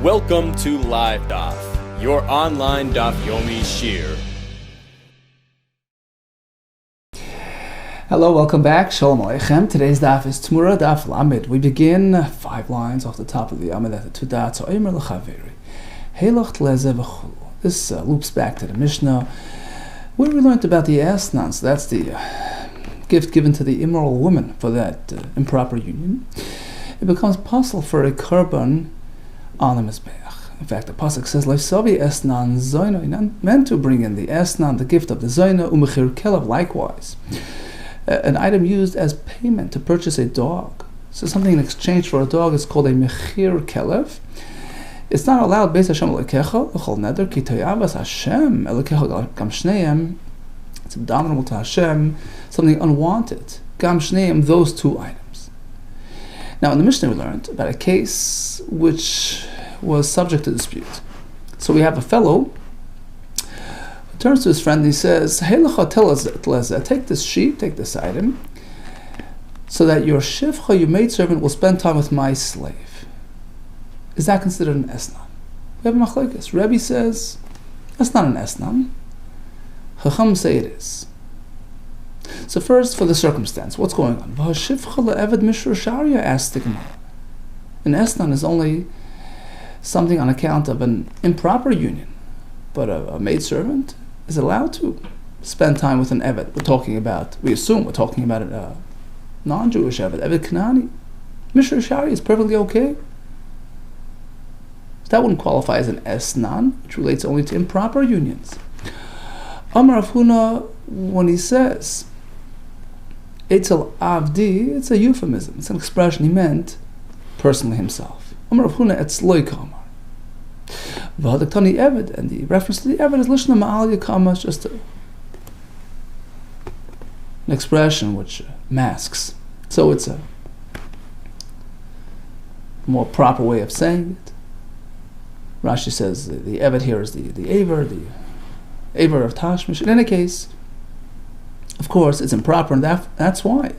Welcome to LiveDaf, your online Daf Yomi Shir. Hello, welcome back. Shalom Aleichem. Today's daf is TEMURAH daf Lamed. We begin 5 lines off the top of the Amid at the 2 dots. Omer l'chaveri. Heilocht leze v'chulu. This loops back to the Mishnah, where we learned about the asnan. So that's the gift given to the immoral woman for that improper union. It becomes possible for a korban on the mizbeach. In fact, the pasuk says, "Leisavi esnan zoyno." You're meant to bring in the esnan, the gift of the zoyno, umechir kelev. Likewise, an item used as payment to purchase a dog. So something in exchange for a dog is called a mechir kelev. It's not allowed based Hashem Elokecha l'chol neder ki toyavas Hashem Elokecha gam shneim. It's abominable to Hashem, something unwanted. Gam shneim, those 2 items. Now, in the Mishnah, we learned about a case which was subject to dispute. So we have a fellow who turns to his friend and he says, "Hey, take this sheep, take this item, so that your shivcha, your maidservant, will spend time with my slave." Is that considered an esnan? We have a machlokes. Rebbe says that's not an esnan. Chacham say it is. So first, for the circumstance, what's going on? Asked the Gemara. An esnan is only something on account of an improper union, but a maidservant is allowed to spend time with an eved. We assume we're talking about a non-Jewish eved, eved Kanani. Mishra Shari is perfectly okay. So that wouldn't qualify as an esnan, which relates only to improper unions. Amar Rav Huna, when he says Eitzel Avdi, it's a euphemism. It's an expression he meant personally himself. Amar Rav Huna etzloi kamar. V'hadaktani eved, and the reference to the eved is lishna ma'al yakama, just an expression which masks. So it's a more proper way of saying it. Rashi says the eved here is the aver of Tashmish. In any case, of course, it's improper, and that's why.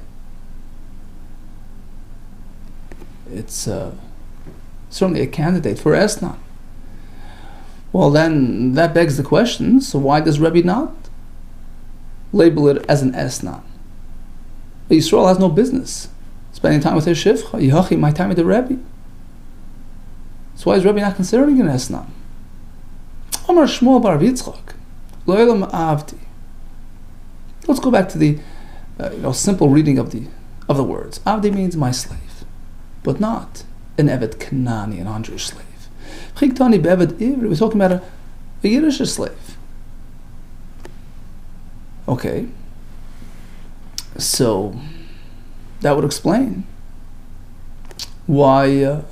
It's certainly a candidate for esnan. Well, then that begs the question, so why does Rebbe not label it as an esnan? Yisrael has no business spending time with his shivcha. Yihachi, my time with the Rebbe. So why is Rebbe not considering an esnan? Amar Shmuel bar Yitzchak, Lo'elam Avdi. Let's go back to the simple reading of the words. Avdi means my slave, but not an eved Kanani, an non-Jewish slave. Chigtani be'eved ivri, we're talking about a Yiddish slave. Okay, so that would explain why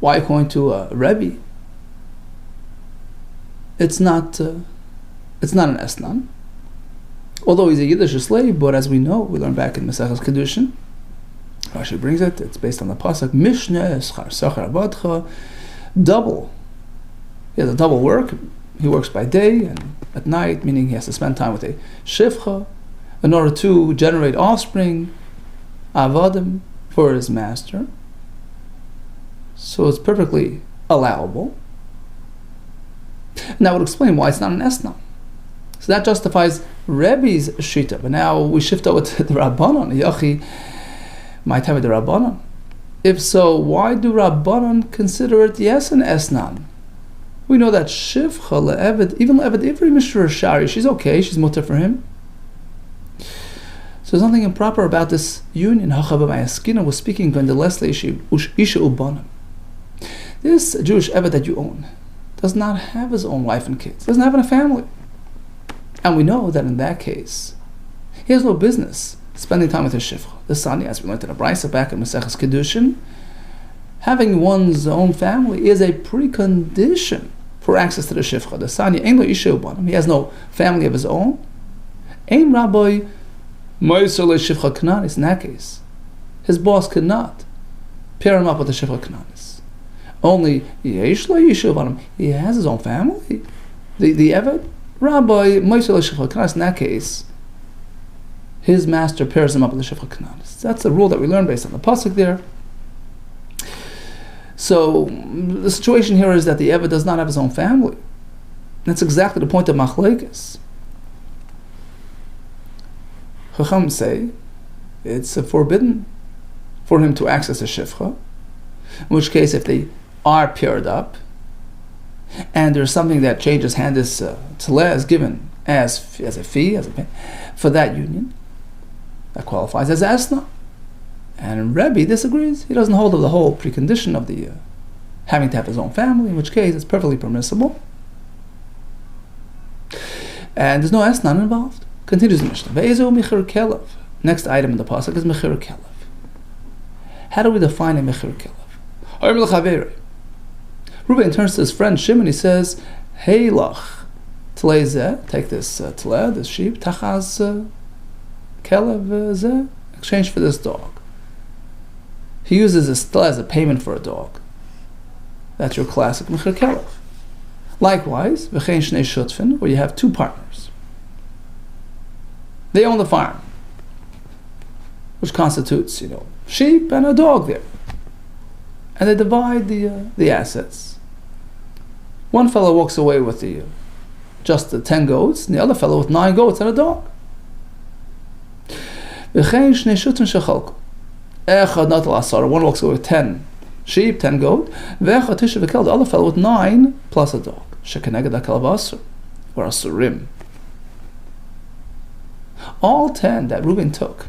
according to Rebbe, it's not an esnan, although he's a Yiddish slave. But as we know, we learn back in Maseches Kedushin, Rashi brings it. It's based on the pasuk Mishneh Schar Sachar Avadcha, double. He has a double work. He works by day and at night, meaning he has to spend time with a shivcha in order to generate offspring, avadim, for his master. So it's perfectly allowable. And that would explain why it's not an esnan. So that justifies Rebbe's shita. But now we shift over to the Rabbanon. Yachi, my time with the Rabbanon. If so, why do Rabbanon consider it yes an esnan? We know that shivcha le'eved, even le'eved ivri mishra shari, she's okay, she's mutter for him. So there's nothing improper about this union. Hachava Mayaskina was speaking when the Leslie isha ubanim. This Jewish eved that you own does not have his own wife and kids, doesn't have a family. And we know that in that case, he has no business spending time with his shivcha. The Sani, as we learned in the Brisa back in Maseches Kedushin, having one's own family is a precondition for access to the shivcha. The Sani, Ein lo isha ubanim, he has no family of his own. Ein rabbi moiser le shivcha kananis. In that case, his boss could not pair him up with the shivcha kananis. Only yesh lo isha ubanim, he has his own family. The eved, Rabbi moiser le shivcha kananis. In that case, his master pairs him up with the shivcha kananis. That's the rule that we learn based on the pasuk there. So the situation here is that the Eved does not have his own family. That's exactly the point of Machlekes. Chacham say it's forbidden for him to access a shifcha, in which case if they are paired up and there's something that changes hand, this tleh is given as a fee, as a pay, for that union, that qualifies as asna. And Rebbe disagrees. He doesn't hold of the whole precondition of the having to have his own family, in which case it's perfectly permissible. And there's no asnan involved. Continues the Mishnah. Ve'ezu mechir kelev. Next item in the pasuk is mechir kelev. How do we define a mechir kelev? Reuben turns to his friend Shimon. He says, "Hey lach, tleh, take this tleh, this sheep, tachaz kelev zeh, exchange for this dog." He uses this tleh as a payment for a dog. That's your classic mechir kelev. Likewise, v'chein shnei shutfin, where you have two partners. They own the farm, which constitutes, sheep and a dog there. And they divide the assets. One fellow walks away with just the 10 goats, and the other fellow with 9 goats and a dog. One walks away with 10 sheep, 10 goat. The other fellow with 9 plus a dog. Or asurim. All 10 that Reuben took,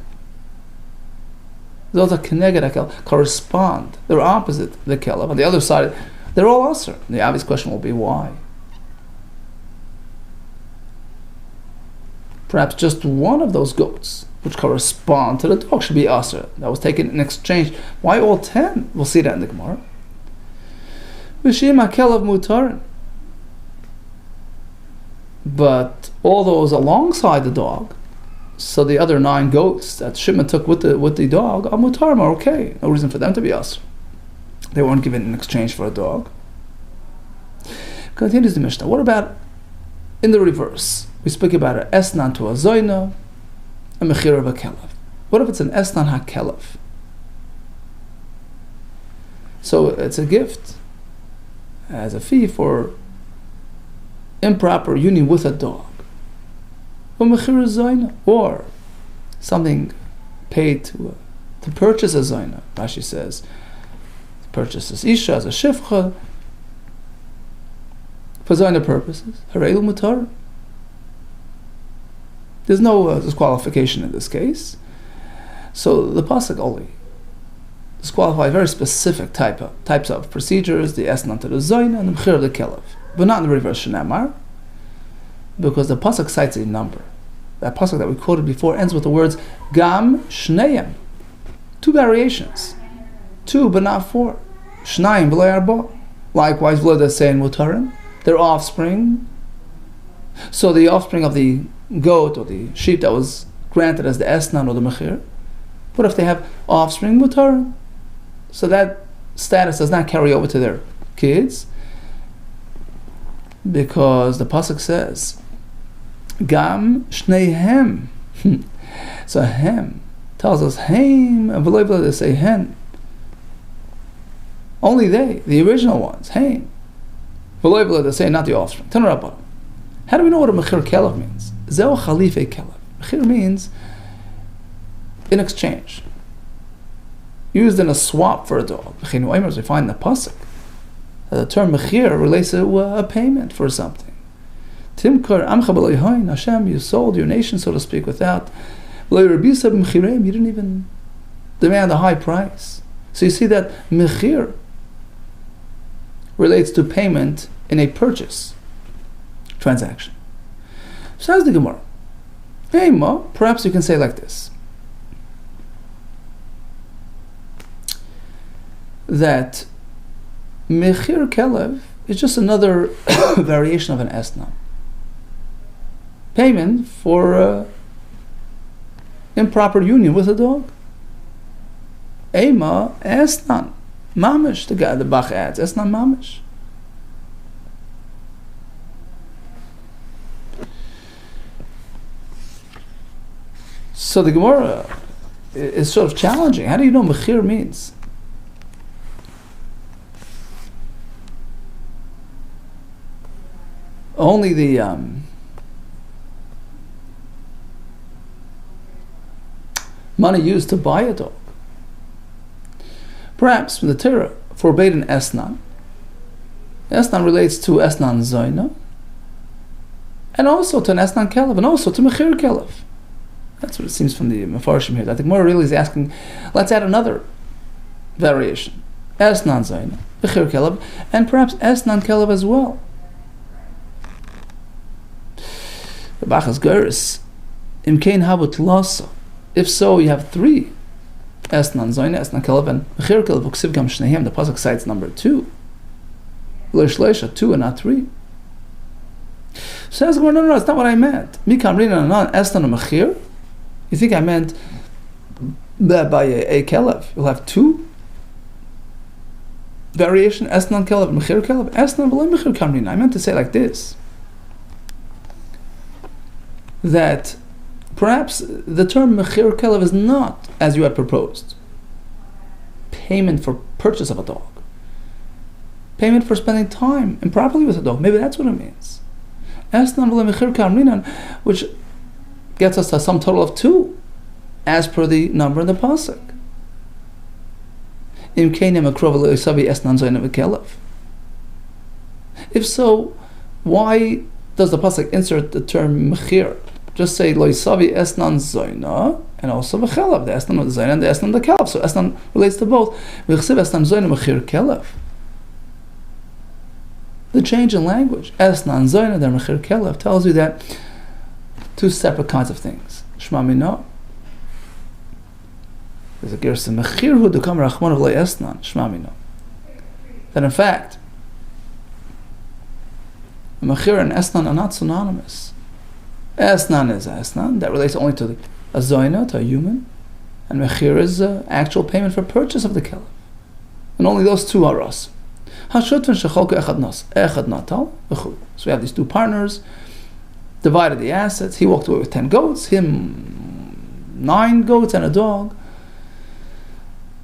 those are keneged akel, correspond. They're opposite the kelev. On the other side, they're all asur. The obvious question will be why. Perhaps just one of those goats, which correspond to the dog, should be asur. That was taken in exchange. Why all 10? We'll see that in the Gemara. V'shim hakelev mutarin. But all those alongside the dog, so the other 9 goats that Shimon took with the dog, are mutarim, are okay. No reason for them to be asur. They weren't given in exchange for a dog. Continues the Mishnah. What about in the reverse? We speak about an esnan to a zoyna, a mechir of a kelev. What if it's an esnan ha-kelev? So it's a gift as a fee for improper union with a dog. Or something paid to purchase a zoyna. Rashi says, purchases isha as a shifcha for zoyna purposes. Harelu mutar. There's no disqualification in this case. So the pasuk only disqualify very specific types of procedures, the esnan to the zoyna and the mechir of the kelev, but not in the reverse shenamar. Because the pasuk cites a number. That pasuk that we quoted before ends with the words gam shneim. 2 variations. 2 but not 4. Shnayim v'lo arba. Likewise, v'lo dasein mutarim. Their offspring. So the offspring of the goat or the sheep that was granted as the esnan or the mechir. What if they have offspring mutarim? So that status does not carry over to their kids. Because the pasuk says gam shneihem. So hem tells us hem, and v'lo they say hen. Only they, the original ones, hem. V'lo they say not the offspring. TEMURAH. How do we know what a mechir kelev means? Zeu chalife kelev. Mechir means in exchange, used in a swap for a dog. We find in the pasuk. The term mechir relates to a payment for something. Timkar amcha b'loyhain, Hashem, you sold your nation, so to speak, without. You didn't even demand a high price. So you see that mechir relates to payment in a purchase transaction. Says the Gemara. Hey, Ma, perhaps you can say like this. That mechir kelev is just another variation of an esnan. Payment for improper union with a dog. Ema esnan mamish. The guy, the Bach adds esnan mamish. So the Gemara is sort of challenging. How do you know mechir means? only the money used to buy a dog. Perhaps when the Torah forbade an esnan, esnan relates to esnan zoina, and also to an esnan kelev, and also to mechir kelev. That's what it seems from the Mefarshim here. I think more really is asking, let's add another variation. Esnan zoina, mechir kelev, and perhaps esnan kelev as well. The Bachas Geras, imkein habut lasa. If so, you have three. Esnan zoina, esnan kelev, and mechir kelev, uksiv gam shnehem. The pasuk cites number 2. L'shleisha, 2 and not 3. Says, no, that's not what I meant. Mikam rina anan esnan mechir. You think I meant that by a kelev you'll have 2 variation, esnan kelev, mechir kelev, esnan v'lo mechir kamrina. I meant to say like this, that perhaps the term mechir kelev is not, as you had proposed, payment for purchase of a dog, payment for spending time improperly with a dog. Maybe that's what it means. Esnan v'lo mechir kamrina, which gets us to a sum total of 2, as per the number in the pasuk. If so, why does the pasuk insert the term mechir? Just say loisavi esnan zoina and also v'chelav, the esnan of the zoina and the esnan of the kelev. So esnan relates to both. V'chsiv esnan zoina mechir kelev. The change in language, esnan zoina then mechir kelev, tells you that 2 separate kinds of things. Shma mino. There's a gersa mechir hu dekam rachman of esnan. Shma mino. That in fact, mechir and esnan are not synonymous. Esnan is esnan, that relates only to a zoina, to a human, and mechir is actual payment for purchase of the kelev. And only those 2 are us. Hashutvan shecholka echad natal. So we have these 2 partners, divided the assets. He walked away with 10 goats, him 9 goats and a dog.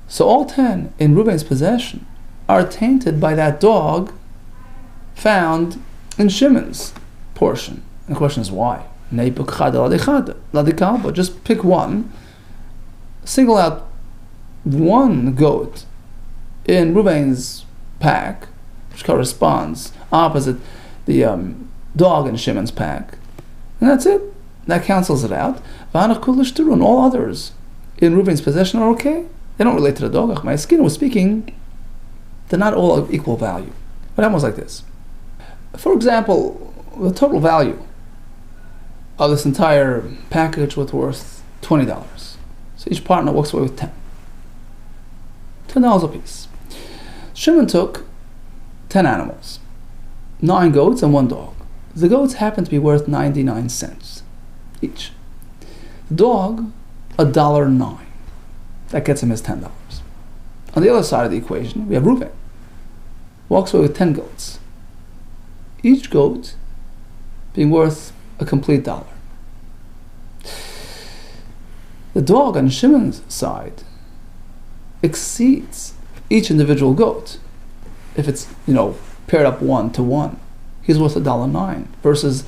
So all 10 in Reuben's possession are tainted by that dog found in Shimon's portion. And the question is why? Just pick one, single out 1 goat in Reuben's pack, which corresponds opposite the dog in Shimon's pack, and that's it. That cancels it out. And all others in Reuben's possession are okay. They don't relate to the dog. My skin was speaking, they're not all of equal value. But almost like this. For example, the total value of this entire package was worth $20. So each partner walks away with $10 a piece. Shimon took 10 animals, 9 goats and 1 dog. The goats happened to be worth 99 cents each. The dog, $1.09. That gets him his $10. On the other side of the equation, we have Reuben. Walks away with 10 goats. Each goat being worth a complete $1. The dog on Shimon's side exceeds each individual goat. If it's, paired up 1 to 1, he's worth $1.09 versus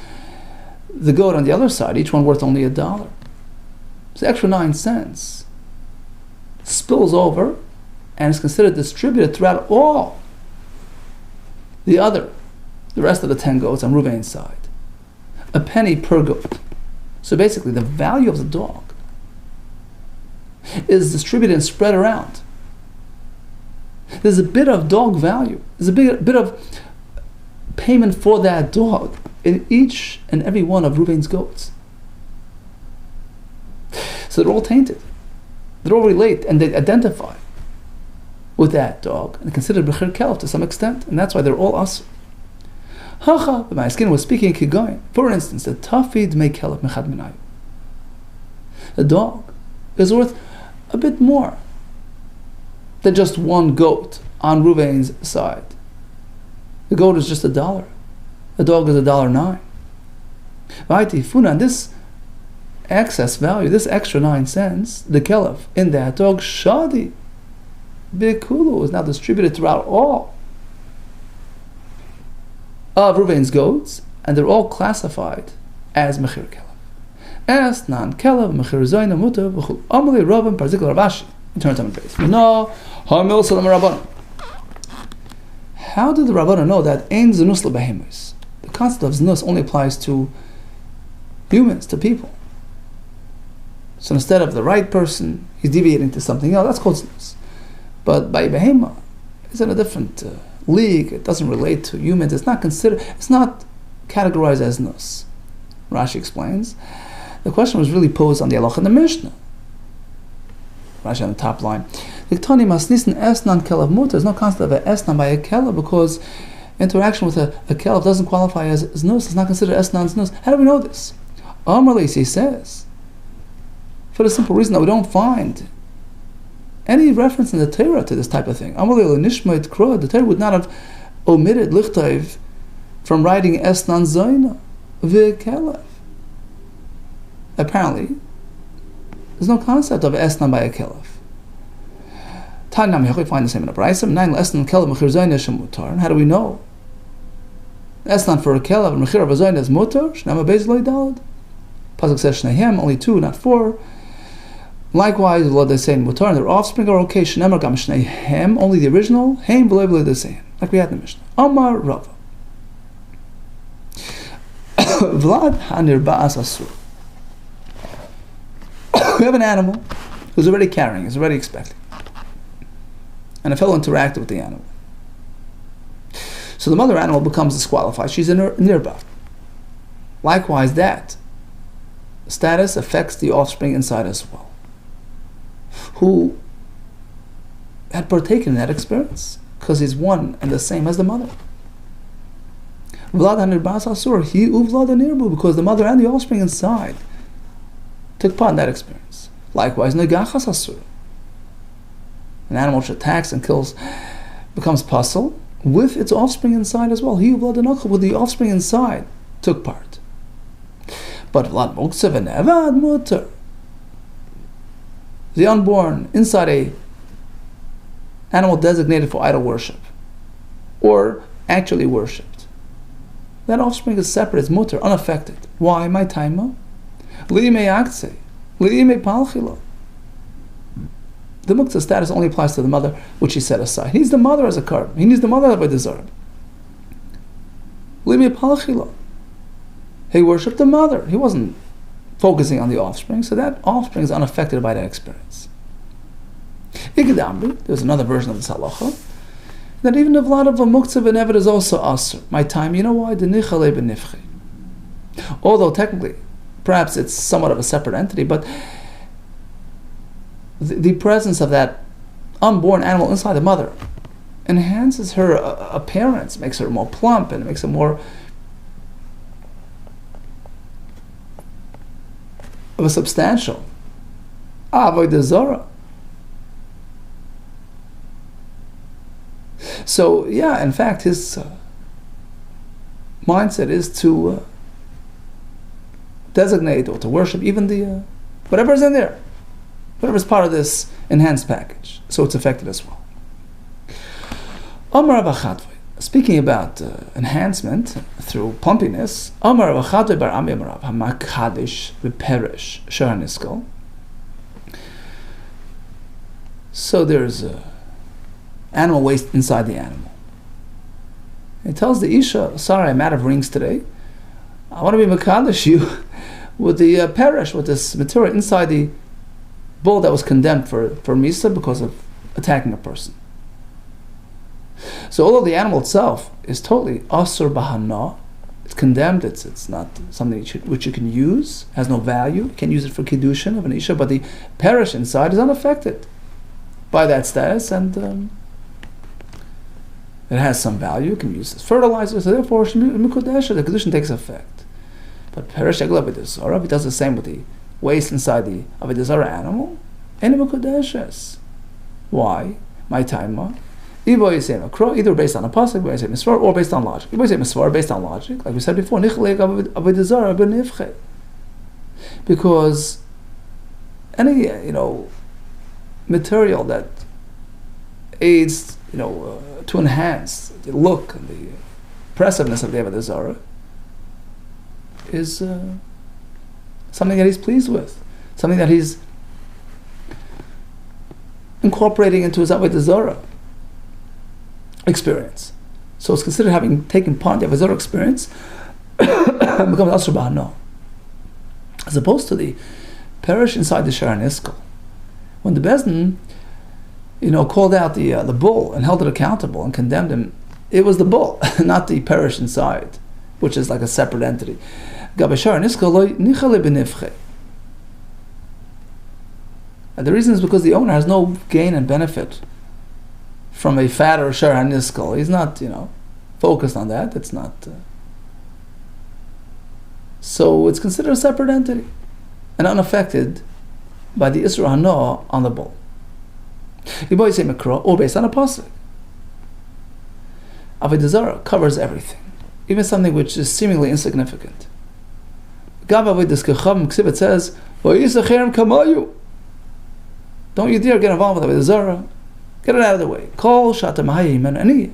the goat on the other side, each one worth only $1. So the extra 9 cents spills over and is considered distributed throughout all the rest of the 10 goats on Reuben's side. A penny per goat. So basically the value of the dog is distributed and spread around. There's a bit of dog value. There's a bit of payment for that dog in each and every one of Reuben's goats. So they're all tainted. They all relate and they identify with that dog and considered b'chir kelev to some extent, and that's why they're all us. Hacha, my skin was speaking kigoyin. For instance, the tafid me kelev mechad minayu. The dog is worth a bit more than just 1 goat on Reuben's side. The goat is just $1. The dog is $1.09. And this excess value, this extra 9 cents, the kelev in that dog, shadi, bikulu, is now distributed throughout all of Reuben's goats, and they're all classified as mechir kelev. Esnan kelev mechir zoyna mutar v'chul. Amalei Rabban particular Rashi. Turn to base. No, hamil salam Rabban. How did the Rabbanan know that ein zenus lebehemus? The concept of zenus only applies to humans, to people. So instead of the right person, he's deviating to something else. That's called zenus. But by behema, it's in a different league. It doesn't relate to humans. It's not considered. It's not categorized as zenus. Rashi explains. The question was really posed on the halacha in the Mishnah. Rashi on the top line. There's no concept of an esnan by a kelev because interaction with a kelev doesn't qualify as znus. It's not considered esnan znus. How do we know this? Amrlis, he says, for the simple reason that we don't find any reference in the Torah to this type of thing. The Torah would not have omitted lichtayv from writing esnan zayna v'kelev. Apparently, there's no concept of esnan by a kelev. Tanam, you find the same in a brayso. And how do we know? Esnan for a kelev and mechir of a zayna is mutar. Shnama beis loy dalad. Pasuk says shnehem, only 2, not 4. Likewise, the Lord they say in mutar and their offspring are okay. Shnema gam shnehem, only the original. Heim b'loy b'loy they say, like we had in the Mishnah. Amar Rava. Vlad hanir ba'as asur. We have an animal who's already carrying, is already expecting. And a fellow interacted with the animal. So the mother animal becomes disqualified. She's in her nirba. Likewise, that status affects the offspring inside as well, who had partaken in that experience, because he's one and the same as the mother. Vlad hanir asur, he uvlad nirbu, because the mother and the offspring inside took part in that experience. Likewise, negachas asur. An animal which attacks and kills becomes puzzle with its offspring inside as well. He uvlad nachal, with the offspring inside, took part. But vlad muksev and evad mutar, the unborn inside a animal designated for idol worship, or actually worshipped, that offspring is separate, it's mutar, unaffected. Why? My taima? Li'imei akse, li'imei palchilo. The muktzah status only applies to the mother, which he set aside. He needs the mother as a carbon. He needs the mother by the zarb. Li'imei palchilo. He worshipped the mother. He wasn't focusing on the offspring, so that offspring is unaffected by that experience. Ikadamri, there's another version of this halacha, that even the vlad of a muktzah v'nevet is also asr. My time, you know why? The nichale b'nifche. Although technically, perhaps it's somewhat of a separate entity, but the presence of that unborn animal inside the mother enhances her appearance, makes her more plump, and it makes her more of a substantial avodah zarah. So, yeah, in fact, his mindset is to designate or to worship even the whatever is in there, whatever is part of this enhanced package. So it's affected as well. Amar Avachadve, speaking about enhancement through pumpiness, Amar Avachadve bar Ami Amarav Hamakadesh v'Peresh Shahaniskal. So there's animal waste inside the animal. It tells the Isha, sorry, I'm out of rings today. I want to be Makadesh you with the perish, with this material inside the bull that was condemned for Misa because of attacking a person. So although the animal itself is totally asur bahana, it's condemned, it's not something which you can use, has no value, you can't use it for kiddushin of an Isha, but the perish inside is unaffected by that status, and it has some value, you can use it as fertilizer, so therefore the kiddushin takes effect. But perish egla avodah zarah, if he does the same with the waste inside the avodah zarah animal, any mekudeshes. Why? My taima. Either based on a pasuk, or based on logic. Based on logic, like we said before, because any material that aids to enhance the look and the impressiveness of the avodah zarah is something that he's pleased with, something that he's incorporating into his Avodah Zarah experience. So it's considered having taken part in the Avodah Zarah experience and becomes Asur B'Hano. As opposed to the parish inside the Shara Niskel. When the Bezdin, called out the bull and held it accountable and condemned him, it was the bull, not the parish inside, which is like a separate entity. And the reason is because the owner has no gain and benefit from a fatter Shara Niskel. He's not, focused on that. It's not. So it's considered a separate entity and unaffected by the Isra Hana on the bull. Or based on a pasuk. Avodah Zarah covers everything, even something which is seemingly insignificant. It says, don't you dare get involved with Avodah Zarah. Get it out of the way. Call Shata Mahayim and Ani.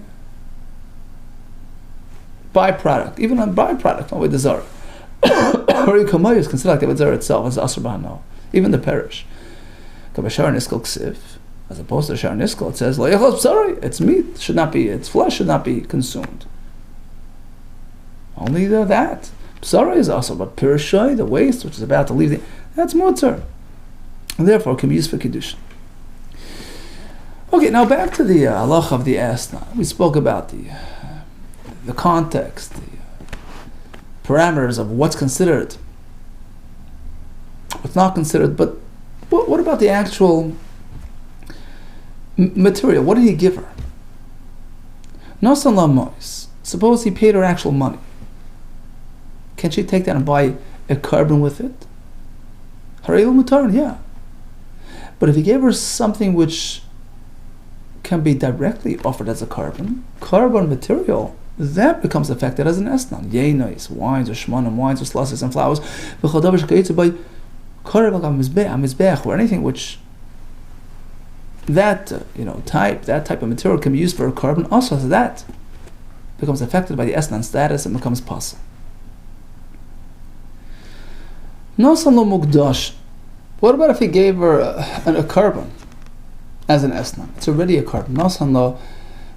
Byproduct, even a byproduct of Avodah Zarah. Or Kamoyu is considered like the Avodah Zarah itself as Asur B'Hano, even the parish. As opposed to Shara Niskel, it says, it's meat, its flesh should not be consumed. Only that. Psara is also, but Pirishai, the waste, which is about to leave, that's mutter. And therefore, can be used for Kiddushin. Okay, now back to the halacha of the Asna. We spoke about the context, the parameters of what's considered, what's not considered, but what about the actual material? What did he give her? Nosan lamois. Suppose he paid her actual money. Can she take that and buy a carbon with it? Harayil mutar, yeah. But if he gave her something which can be directly offered as a carbon material, that becomes affected as an esnan. Yeinais, wines or shmanim, wines or slasses and flowers, or anything which that type of material can be used for a carbon. Also, that becomes affected by the esnan status and becomes pasul. Nosan lo mukdash. What about if he gave her a carbon as an esnan? It's already a carbon. Nosan lo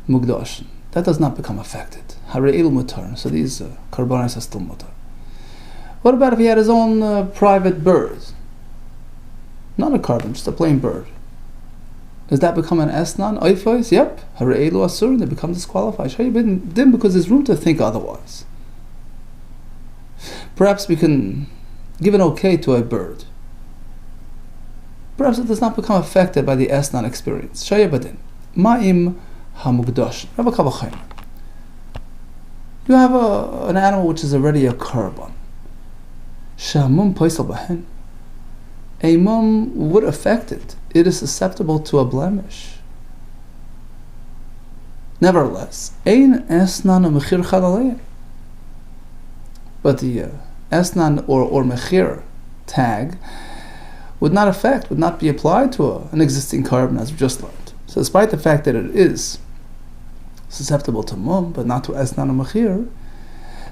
mukdash. That does not become affected. Hareil mutar. So these carbonates are still mutar. What about if he had his own private bird? Not a carbon, just a plain bird. Does that become an esnan? Oifos? Yep. Hareil asur. They become disqualified. Shaybin because there's room to think otherwise. Perhaps we can give an okay to a bird. Perhaps it does not become affected by the esnan experience. Shaybadin. Ma'im hamugdash. You have an animal which is already a carbon. Shamum poisal bahen. A mum would affect it. It is susceptible to a blemish. Nevertheless, ein esnan mechir chadalei. But the esnan or mechir tag would not be applied to an existing carbon, as we just learned. So despite the fact that it is susceptible to mum, but not to esnan or mechir,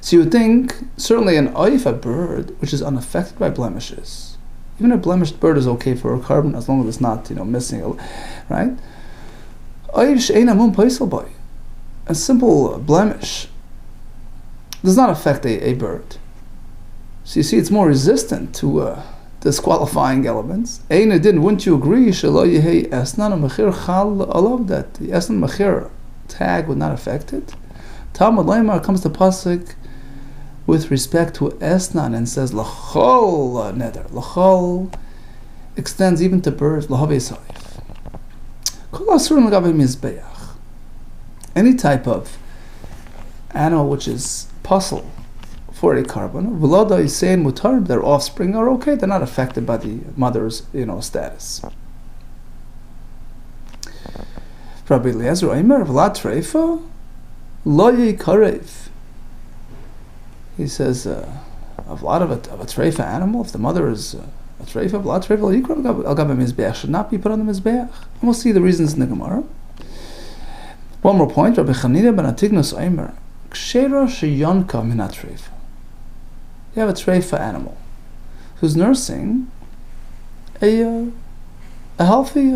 so you would think, certainly an oif, a bird, which is unaffected by blemishes, even a blemished bird is okay for a carbon as long as it's not, missing, right? A simple blemish does not affect a bird. So you see, it's more resistant to disqualifying elements. Wouldn't you agree that the esnan mechir tag would not affect it? Talmud Lemar comes to pasuk with respect to esnan and says lachol neder. Lachol extends even to birds. Lahavei saif. Kol asurim l'gavei mizbeach. Any type of animal which is pasul for a carbon, v'loda yisein mutar, their offspring are okay. They're not affected by the mother's status. Rabbi Eliezer Omer v'la treifa lo yikarev. He says a lot of a treifa animal, if the mother is a treifa, v'la treifa lo yikarev al gabe mizbeach, should not be put on the mizbeach. And we'll see the reasons in the Gemara. One more point. Rabbi Chanina ben Atignus Omer kshera sheyonka min hatreifa. You have a treifa animal who's nursing a healthy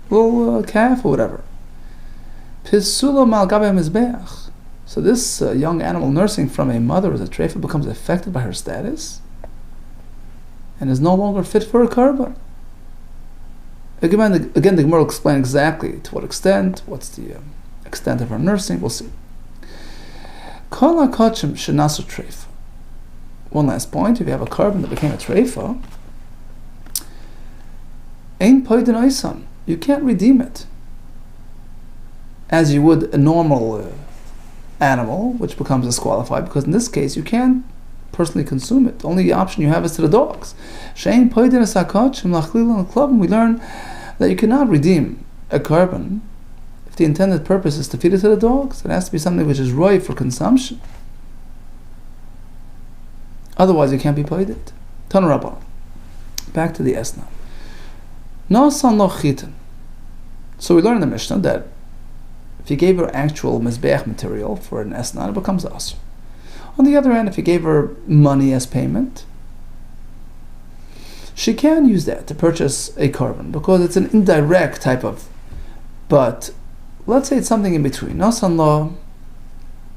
little calf or whatever. Pisula mal gabe mizbeach. So this young animal nursing from a mother as a treifa becomes affected by her status and is no longer fit for a korban. Again, the Gemara will explain exactly to what extent, what's the extent of her nursing, we'll see. Kol ha-kachim shenasu treifa. One last point, if you have a korban that became a treifa, ein poidin oisan, you can't redeem it as you would a normal animal, which becomes disqualified, because in this case you can't personally consume it. The only option you have is to the dogs. Shein poidin es ha-kachim lachlil l'klabim. We learn that you cannot redeem a korban if the intended purpose is to feed it to the dogs. It has to be something which is ripe for consumption. Otherwise, you can't be paid it. Tanu Rabban. Back to the Esna. Nasan lo chitin. So we learn in the Mishnah that if you gave her actual mizbeach material for an Esna, it becomes asr. On the other hand, if you gave her money as payment, she can use that to purchase a korban because it's an indirect type of. But let's say it's something in between. Nasan lo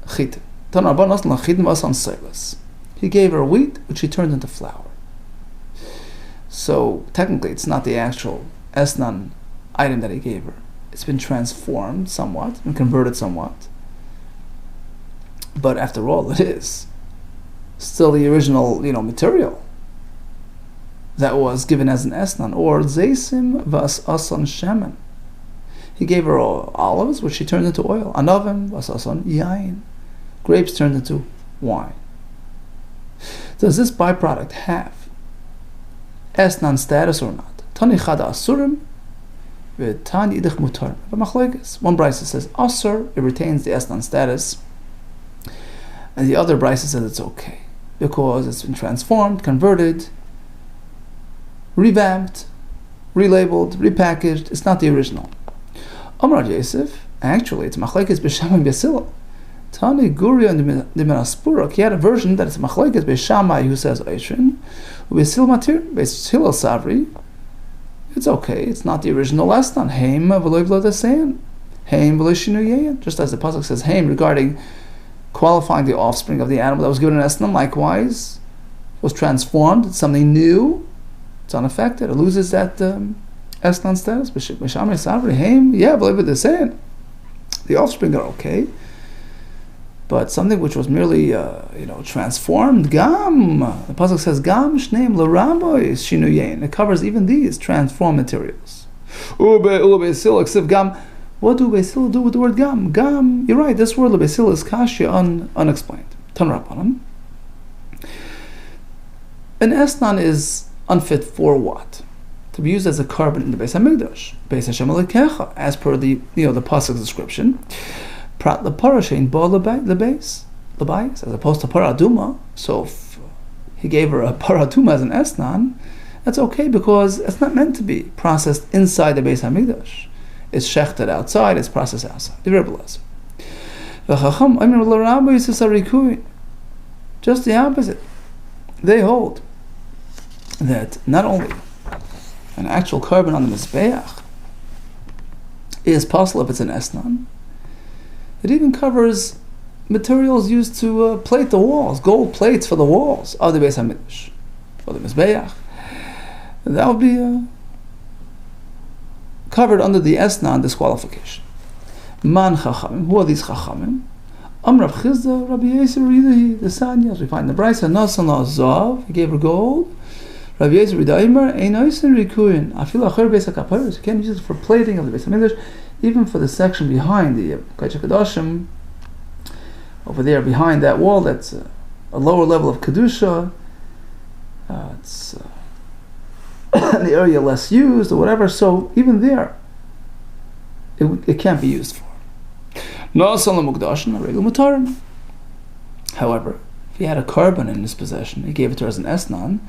chitin. Tanu Rabban nasan lo chitin v'asan seilas. He gave her wheat, which she turned into flour. So technically, it's not the actual esnan item that he gave her. It's been transformed somewhat and converted somewhat. But after all, it is still the original, material that was given as an esnan. Or zeisim vas asan shemen. He gave her olives, which she turned into oil. Anavim vas asan yain. Grapes turned into wine. Does this byproduct have esnan status or not? Tani chada asurim v'tani idich mutar. One brisa says asur, it retains the esnan status, and the other brisa says it's okay because it's been transformed, converted, revamped, relabeled, repackaged. It's not the original. Amar Yosef, actually it's machlekes b'sham and b'sila. Tani Guria and the Menaspurak, he had a version that it's machlekes b'shamai who says Eishrin, b'sil matir, b'sil savri. It's okay, it's not the original esnan. Heim v'loy v'lo desein. Heim v'lo shinu yeyin. Just as the pasuk says Heim regarding qualifying the offspring of the animal that was given an esnan, likewise, was transformed, it's something new, it's unaffected, it loses that esnan status. B'shamai savri, heim, yeah, v'loy v'lo desein. The offspring are okay. But something which was merely, transformed, gam. The pasuk says, gam shneim l'rabois shinuyein. It covers even these transformed materials. Ube-sil, except gam. What do ube-sil do with the word gam? Gam, you're right, this word ube-sil is kashya, unexplained. Tanu Rabbanan. An esnan is unfit for what? To be used as a korban in the Beis HaMikdash. Beis Hashem Elokecha, as per the pasuk's description. Prat leparashin bo lebais, as opposed to paraduma. So if he gave her a paraduma as an esnan, that's okay because it's not meant to be processed inside the Beis HaMikdash. It's shechted outside, it's processed outside. The Rebbe Lezer. Just the opposite. They hold that not only an actual korban on the Mizbeach is possible if it's an esnan, it even covers materials used to plate the walls, gold plates for the walls of the Beis HaMikdash, for the Mizbeach. That would be covered under the esnan disqualification. Man chachamim, who are these chachamim? Amrav Chizda, Rabbi Yosef Ridahi, the Sanyas. We find the Brisa, Nasan la Zav, he gave her gold. Rabbi Yosef Ridaimer, Ein Oisen Rikuin, Afil Acher Beis HaKaparos. You can't use it for plating of the Beis HaMikdash. Even for the section behind the Kodesh HaKadoshim, over there behind that wall, that's a lower level of Kedusha. It's the area less used or whatever, so even there, it can't be used for. However, if he had a korban in his possession, he gave it to her as an esnan,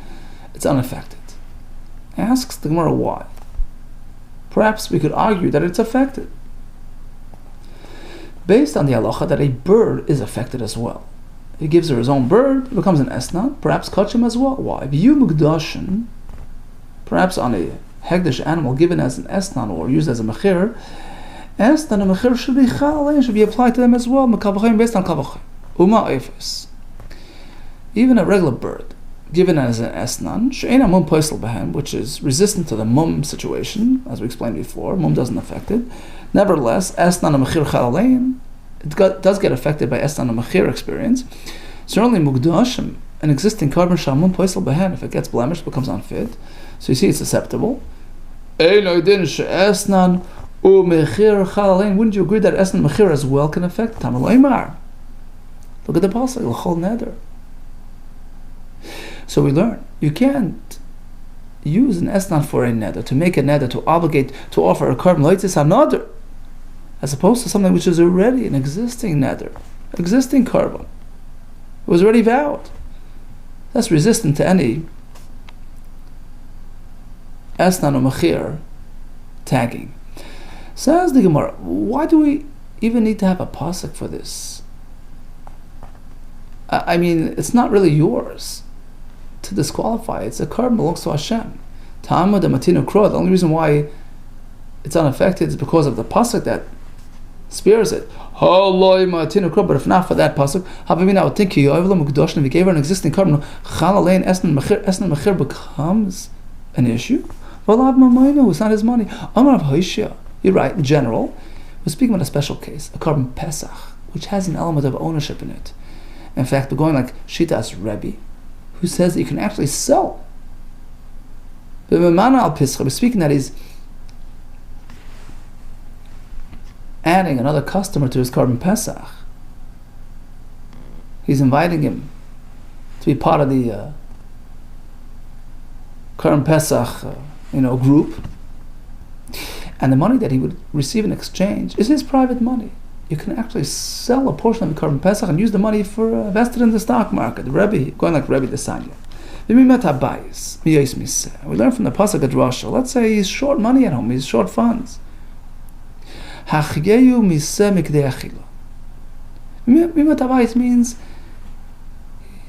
it's unaffected. Asks the Gemara why. Perhaps we could argue that it's affected, based on the halacha that a bird is affected as well. he gives her his own bird, it becomes an esnan, perhaps kachim as well. Why? V'yu mukdashin, perhaps on a hegdish animal given as an esnan or used as a mechir, esnan and mechir should be chal, should be applied to them as well, mekavachim based on kavachim. Uma efes. Even a regular bird given as an esnan, she'ena mum poisel behem, which is resistant to the mum situation, as we explained before, mum doesn't affect it. Nevertheless, esnan and mechir chal alein, it does get affected by esnan and mechir experience. Certainly mukdashim, an existing carbon shamun poisel behen, if it gets blemished, becomes unfit. So you see it's susceptible. Wouldn't you agree that esnan and mechir as well can affect? Tamar. Look at the pasuk, l'chol neder. So we learn, you can't use an esnan for a neder, to make a neder, to obligate, to offer a carbon loitzis another, as opposed to something which is already an existing neder, existing carbon. It was already vowed. That's resistant to any esnan or mechir tagging. Says the Gemara, why do we even need to have a pasuk for this? I mean, it's not really yours to disqualify. It's a carbon belongs to Hashem. The only reason why it's unaffected is because of the pasuk that spares it. But if not for that pasuk, I would think if we gave her an existing carbon, esnan mechir becomes an issue. It's not his money. You're right. In general, we're speaking about a special case, a carbon pesach, which has an element of ownership in it. In fact, we're going like Shitas Rebbe, who says that you can actually sell. But we're speaking that he's adding another customer to his carbon pesach. He's inviting him to be part of the carbon pesach, group. And the money that he would receive in exchange is his private money. You can actually sell a portion of the carbon pesach and use the money for invested in the stock market. Rebbe, going like Rebbe Desanya. We learn from the pasuk at Rosh. Let's say he's short money at home, he's short funds. Means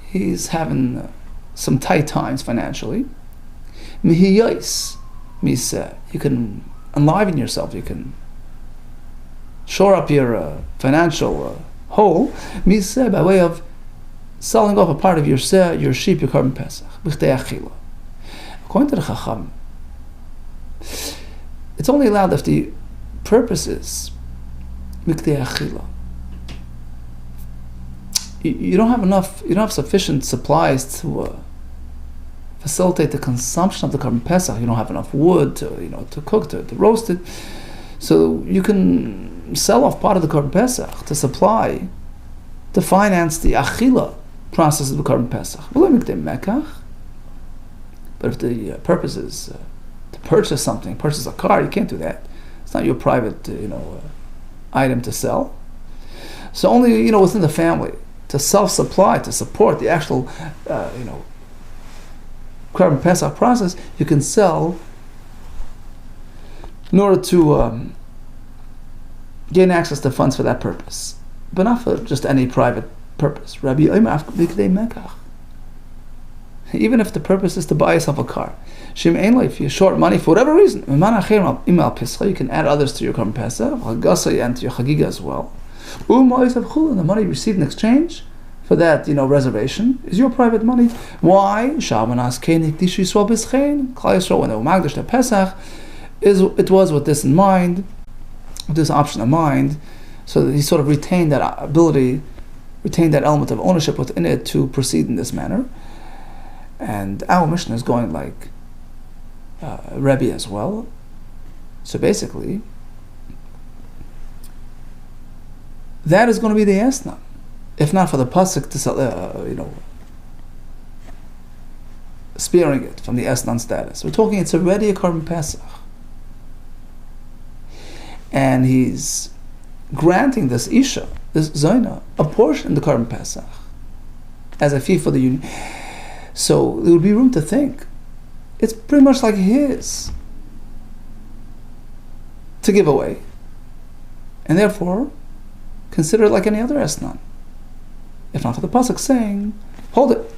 he's having some tight times financially. You can enliven yourself, you can shore up your financial hole, by way of selling off a part of your sheep, your carbon pesach. According to the Chacham, it's only allowed if the purpose is mikdei achila. You don't have sufficient supplies to facilitate the consumption of the carbon pesach. You don't have enough wood to cook, to roast it. So you can sell off part of the carbon pesach to finance the achila process of the carbon pesach. But if the purpose is to purchase a car, you can't do that. It's not your private, item to sell. So only, within the family, to self-supply, to support the actual, carbon pesach process, you can sell in order to gain access to funds for that purpose, but not for just any private purpose. Even if the purpose is to buy yourself a car, if you're short money for whatever reason, you can add others to your carbon pesach and to your chagiga as well. And the money received in exchange for that, reservation is your private money. Why? When they were magdash the Pesach, it was with this in mind, with this option in mind, so that he sort of retained that ability, retained that element of ownership within it to proceed in this manner. And our Mishnah is going like Rebbe as well. So basically, that is going to be the esna, if not for the pasuk to sell, sparing it from the esnan status. We're talking it's already a carbon pesach, and he's granting this isha, this zayna, a portion in the carbon pesach as a fee for the union. So there would be room to think it's pretty much like his to give away, and therefore consider it like any other esnan. if not for the pasuk saying, hold it.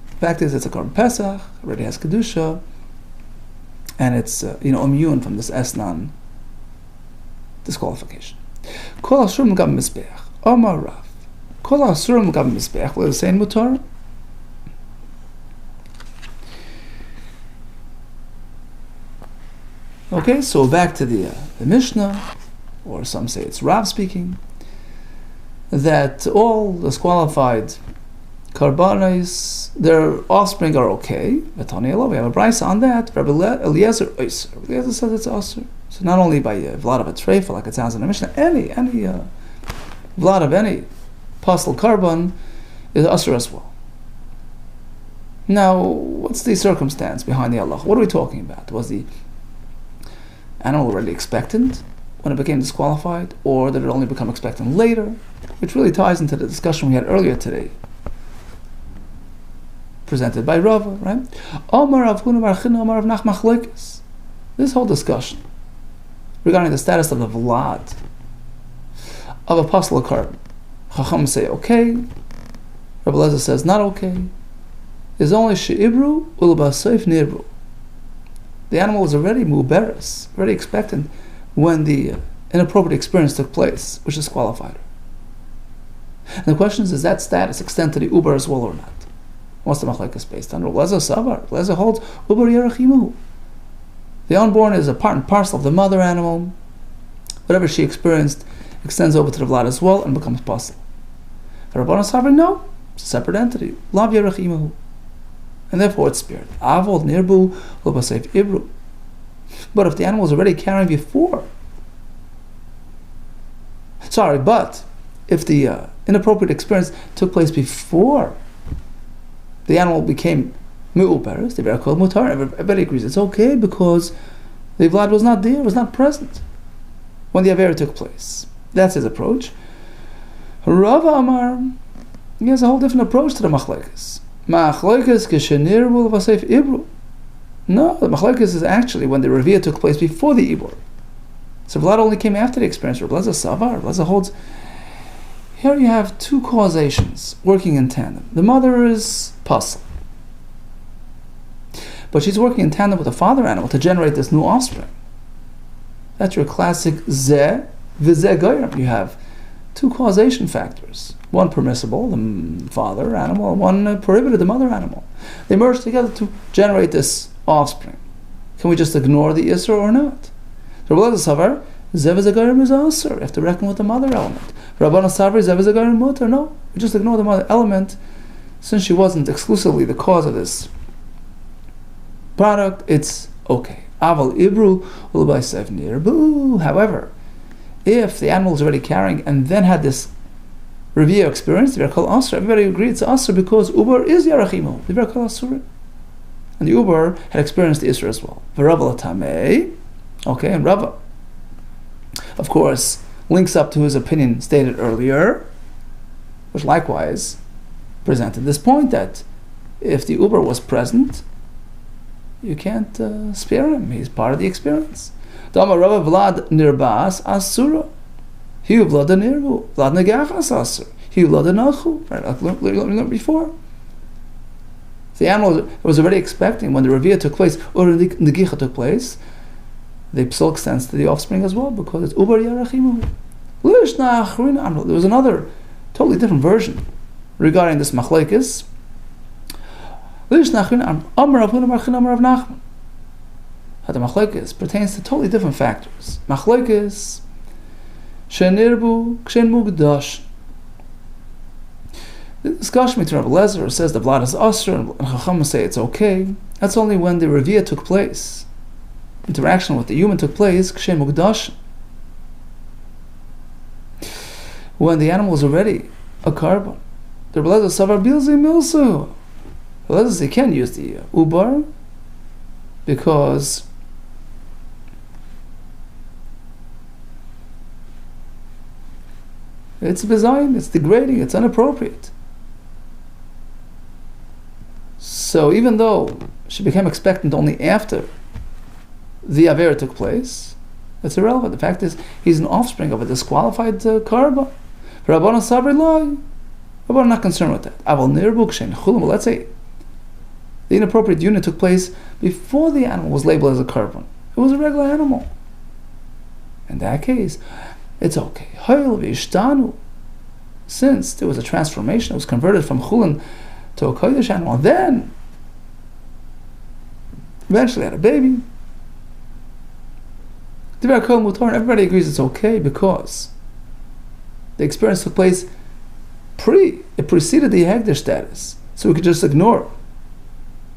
The fact is, it's a Korban Pesach, already has Kedusha, and it's immune from this Esnan disqualification. Kol Asurim Gam Mizbeach, Omar Rav. Kol Asurim Gam Mizbeach, let us say in Mutar. Okay, so back to the Mishnah, or some say it's Rav speaking, that all disqualified Karbanis, their offspring are okay. We have a brisa on that. Rabbi Eliezer says it's Asur. So not only by Vlad of a Treifa, like it sounds in the Mishnah, any Vlad of any Apostle Karban is Asur as well. Now, what's the circumstance behind the Allah? What are we talking about? Was the animal already expectant when it became disqualified, or did it only become expectant later? Which really ties into the discussion we had earlier today, presented by Rava, right? This whole discussion regarding the status of the Vlad of Apostle Karban, Chacham say okay, Rabbi Eliezer says not okay, is only she'ibru ulbasayf nirbu. The animal was already muberes, already expectant when the inappropriate experience took place, which disqualified her. And the question is that status extend to the uber as well or not? What's the machlekes based on? Lezer savar. Lezer holds uber yerachimuhu. The unborn is a part and parcel of the mother animal. Whatever she experienced extends over to the vlad as well and becomes possible. The Rabbanan savar, no, it's a separate entity. Lav yerachimuhu, and therefore it's spared. Avol nirbu lobasef ibru. But if the animal was already carrying before, but if the inappropriate experience took place before the animal became mu'uberes, they were called mutar. Everybody agrees it's okay because the vlad was not there, was not present when the avera took place. That's his approach. Rava Amar, he has a whole different approach to the machlekes. Machlekes keshenirbu l'vasef ibru. No, the machlekes is actually when the revia took place before the ibur. So vlad only came after the experience. Rabbi Eliezer savar. Rabbi Eliezer holds. Here you have two causations working in tandem. The mother is puzzle, but she's working in tandem with the father animal to generate this new offspring. That's your classic zeh v'zeh goyim. You have two causation factors. One permissible, the father animal, and one prohibited, the mother animal. They merge together to generate this offspring. Can we just ignore the Isra or not? Rabbi Eliezer savar, zeh v'zeh goyim is also. You have to reckon with the mother element. Rabbanan Sabri Zevizagarin Mutter. No, we just ignore the mother element, since she wasn't exclusively the cause of this product. It's okay. Aval Ibru Ulbaisev Nirbu. However, if the animal is already carrying and then had this review experience, they are called Asr. Everybody agrees it's Asr because Uber is Yarachimo. They are called Asr. And the Uber had experienced the Isra as well. V'Rava Tamei. Okay, and Rava, of course, links up to his opinion stated earlier, which likewise presented this point that if the Uber was present, you can't spare him. He's part of the experience. Dama Rava Vlad Nirbas Asura. He Vlad Nirbu. Vlad Nagachas Asur. He Vlad Nachu. Like we learned before. The animal was already expecting when the Revia took place, or the Negicha took place, the psul extends to the offspring as well because it's Uber Yarachimu. There was another totally different version regarding this machlekes. The machlekes pertains to totally different factors. Machlekes shenirbu kshen mugdash. The discussion between Rabbi Eliezer says the vlad is asr and Chacham say it's okay. That's only when the revia took place. Interaction with the human took place, kshen mugdash. When the animal was already a carbon. The Rabbi Eliezer savar bilzi milsu. Rabbi Eliezer says you can't use the ubar because it's bizayin, it's degrading, it's inappropriate. So even though she became expectant only after the avera took place, it's irrelevant. The fact is, he's an offspring of a disqualified carbon. Rabbanan sabri loy. Rabbanan are not concerned with that. But let's say the inappropriate union took place before the animal was labeled as a korban. It was a regular animal. In that case, it's okay. Since there was a transformation, it was converted from chulin to a kodesh animal, then eventually had a baby. Everybody agrees it's okay because the experience took place it preceded the hegder status. So we could just ignore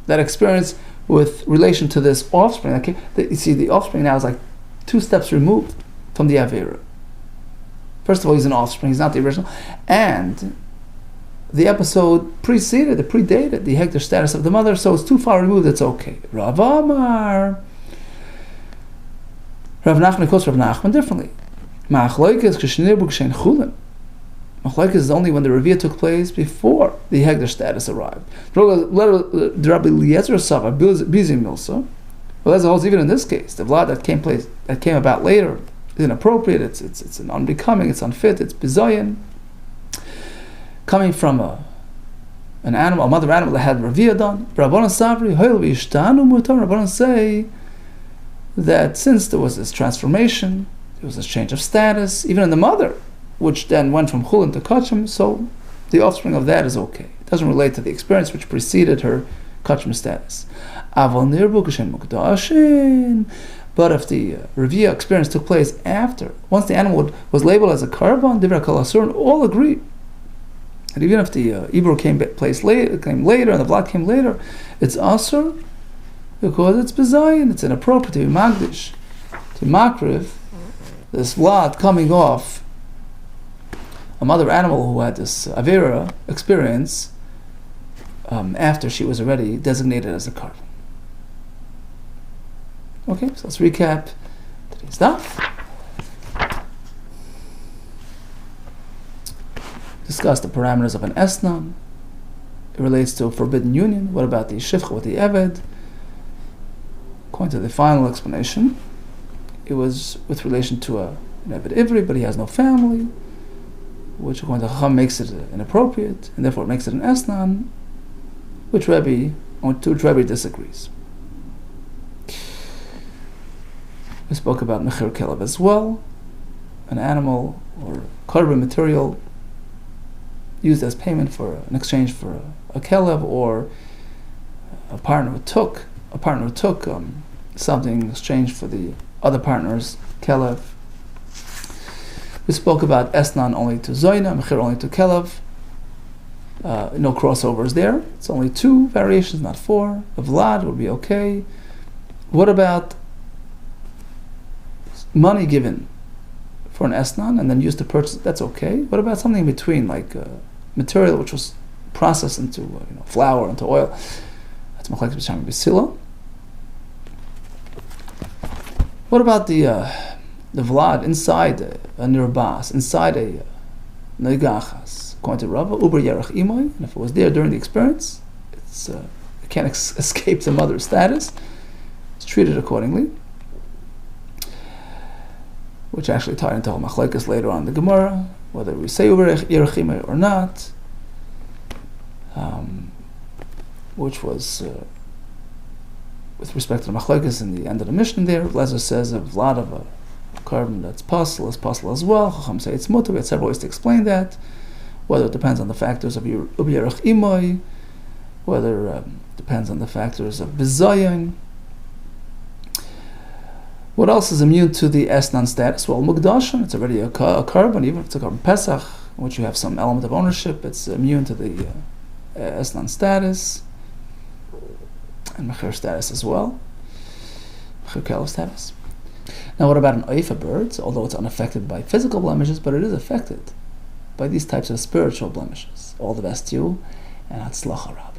that experience with relation to this offspring. Okay? You see, the offspring now is like 2 steps removed from the Avera. First of all, he's an offspring, he's not the original. And the episode predated the hegder status of the mother, so it's too far removed, it's okay. Rav Amar. Rav Nachman quotes Rav Nachman differently. Machlokes is only when the revi'ah took place before the hegder status arrived. Well, as holds even in this case, the vlad that came about later is inappropriate. It's an unbecoming. It's unfit. It's bizayin. Coming from a mother animal that had revi'ah done. Rabbanan say that since there was this transformation, there was this change of status, even in the mother, which then went from chulin to kachim, so the offspring of that is okay. It doesn't relate to the experience which preceded her kachim status. But if the revi'ah experience took place after, once the animal was labeled as a korban, divrei kol asur, all agree. And even if the ibur came later and the vlad came later, it's asur because it's bezayin, it's inappropriate to be magdish, to makriv, this vlad coming off a mother animal who had this avera experience after she was already designated as a korban. Okay, so let's recap today's daf. Discuss the parameters of an esnan. It relates to a forbidden union. What about the shifcha with the eved? According to the final explanation, it was with relation to an eved ivri, but he has no family, which according to Chacham makes it inappropriate, and therefore it makes it an esnan, which Rebbe disagrees. We spoke about mechir kelev as well, an animal or korban material used as payment for an exchange for a kelev, or a partner who took something in exchange for the other partner's kelev. We spoke about esnan only to zoyna, mechir only to kelev. No crossovers there. It's only 2 variations, not 4. The vlad would be okay. What about money given for an esnan and then used to purchase? That's okay. What about something in between, like material which was processed into flour, into oil? That's machlekes b'sham b'sila. What about the vlad inside a nirbas, inside a negachas? According to Rava, uber yerach imoy, and if it was there during the experience, it can't escape the mother's status. It's treated accordingly, which actually tied into machlekes later on in the Gemara, whether we say uber yerach imoy or not, which was with respect to the machlekes in the end of the Mishnah there. Lezer says a vlad of a korban that's possible is possible as well. Chacham say it's mutar. We had several ways to explain that. Whether it depends on the factors of Ubiyarach Imoy, whether it depends on the factors of Bizayin. What else is immune to the Esnan status? Well, Mukdashim, it's already a korban, even if it's a korban Pesach, in which you have some element of ownership, it's immune to the Esnan status, and Mechir status as well, Mechir Kelev status. Now what about an Oifa bird? Although it's unaffected by physical blemishes, but it is affected by these types of spiritual blemishes. All the best to you, and Hatzlacha Rab.